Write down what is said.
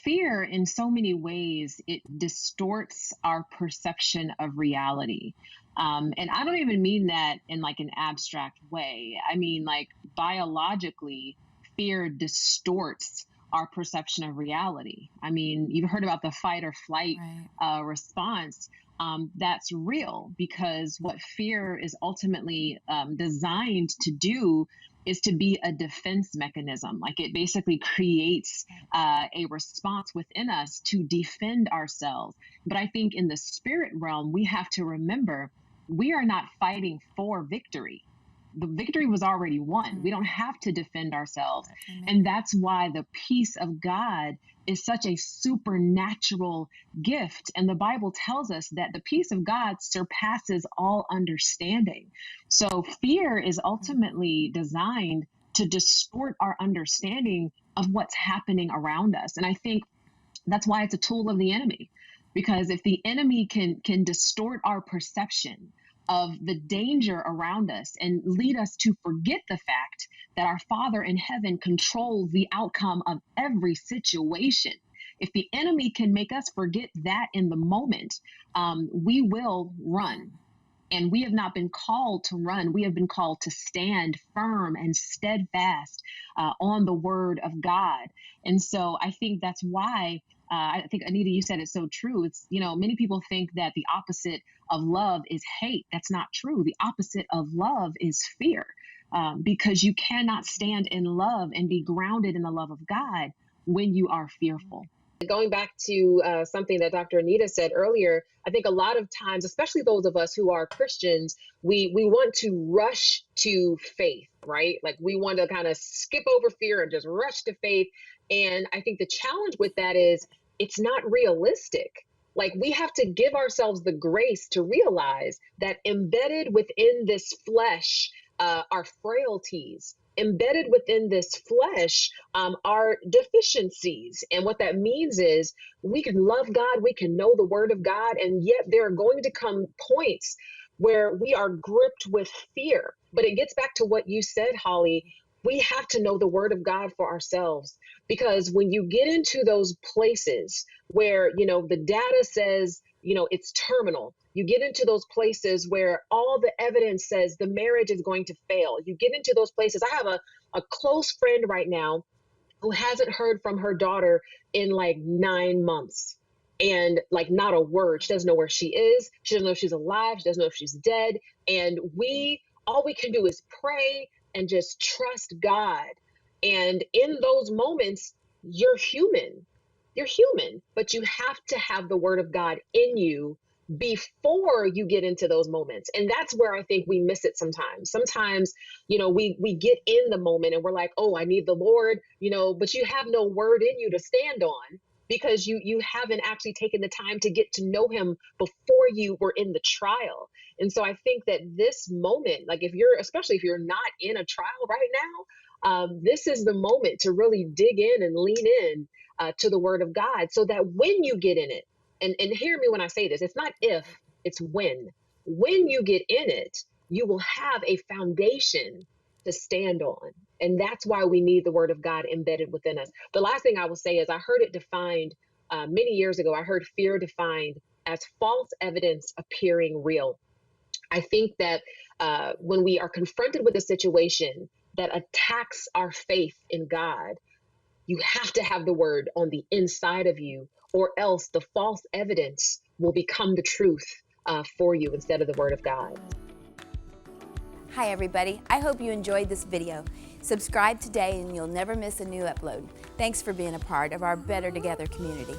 Fear in so many ways, it distorts our perception of reality. And I don't even mean that in like an abstract way. I mean, like biologically, fear distorts our perception of reality. I mean, you've heard about the fight or flight Right. response. That's real because what fear is ultimately designed to do is to be a defense mechanism. Like it basically creates a response within us to defend ourselves. But I think in the spirit realm, we have to remember we are not fighting for victory. The victory was already won. We don't have to defend ourselves. Amen. And that's why the peace of God is such a supernatural gift. And the Bible tells us that the peace of God surpasses all understanding. So fear is ultimately designed to distort our understanding of what's happening around us. And I think that's why it's a tool of the enemy. Because if the enemy can distort our perception of the danger around us and lead us to forget the fact that our Father in heaven controls the outcome of every situation. If the enemy can make us forget that in the moment, we will run. And we have not been called to run. We have been called to stand firm and steadfast on the word of God. And so I think that's why I think, Anita, you said it so true. It's, many people think that the opposite of love is hate. That's not true. The opposite of love is fear, because you cannot stand in love and be grounded in the love of God when you are fearful. Going back to something that Dr. Anita said earlier, I think a lot of times, especially those of us who are Christians, we want to rush to faith, right? Like we want to kind of skip over fear and just rush to faith. And I think the challenge with that is it's not realistic. Like we have to give ourselves the grace to realize that embedded within this flesh are frailties. Embedded within this flesh are deficiencies. And what that means is we can love God, we can know the word of God, and yet there are going to come points where we are gripped with fear. But it gets back to what you said, Holly. We have to know the word of God for ourselves, because when you get into those places where, the data says, it's terminal, you get into those places where all the evidence says the marriage is going to fail. You get into those places. I have a close friend right now who hasn't heard from her daughter in like 9 months. And like not a word. She doesn't know where she is. She doesn't know if she's alive. She doesn't know if she's dead. And all we can do is pray and just trust God. And in those moments, you're human. You're human, but you have to have the word of God in you before you get into those moments. And that's where I think we miss it sometimes. Sometimes, we get in the moment and we're like, oh, I need the Lord, but you have no word in you to stand on because you haven't actually taken the time to get to know him before you were in the trial. And so I think that this moment, like especially if you're not in a trial right now, this is the moment to really dig in and lean in to the word of God, so that when you get in it, and hear me when I say this, it's not if, it's when. When you get in it, you will have a foundation to stand on. And that's why we need the word of God embedded within us. The last thing I will say is I heard it defined many years ago. I heard fear defined as false evidence appearing real. I think that when we are confronted with a situation that attacks our faith in God, you have to have the word on the inside of you, or else the false evidence will become the truth for you instead of the word of God. Hi everybody, I hope you enjoyed this video. Subscribe today and you'll never miss a new upload. Thanks for being a part of our Better Together community.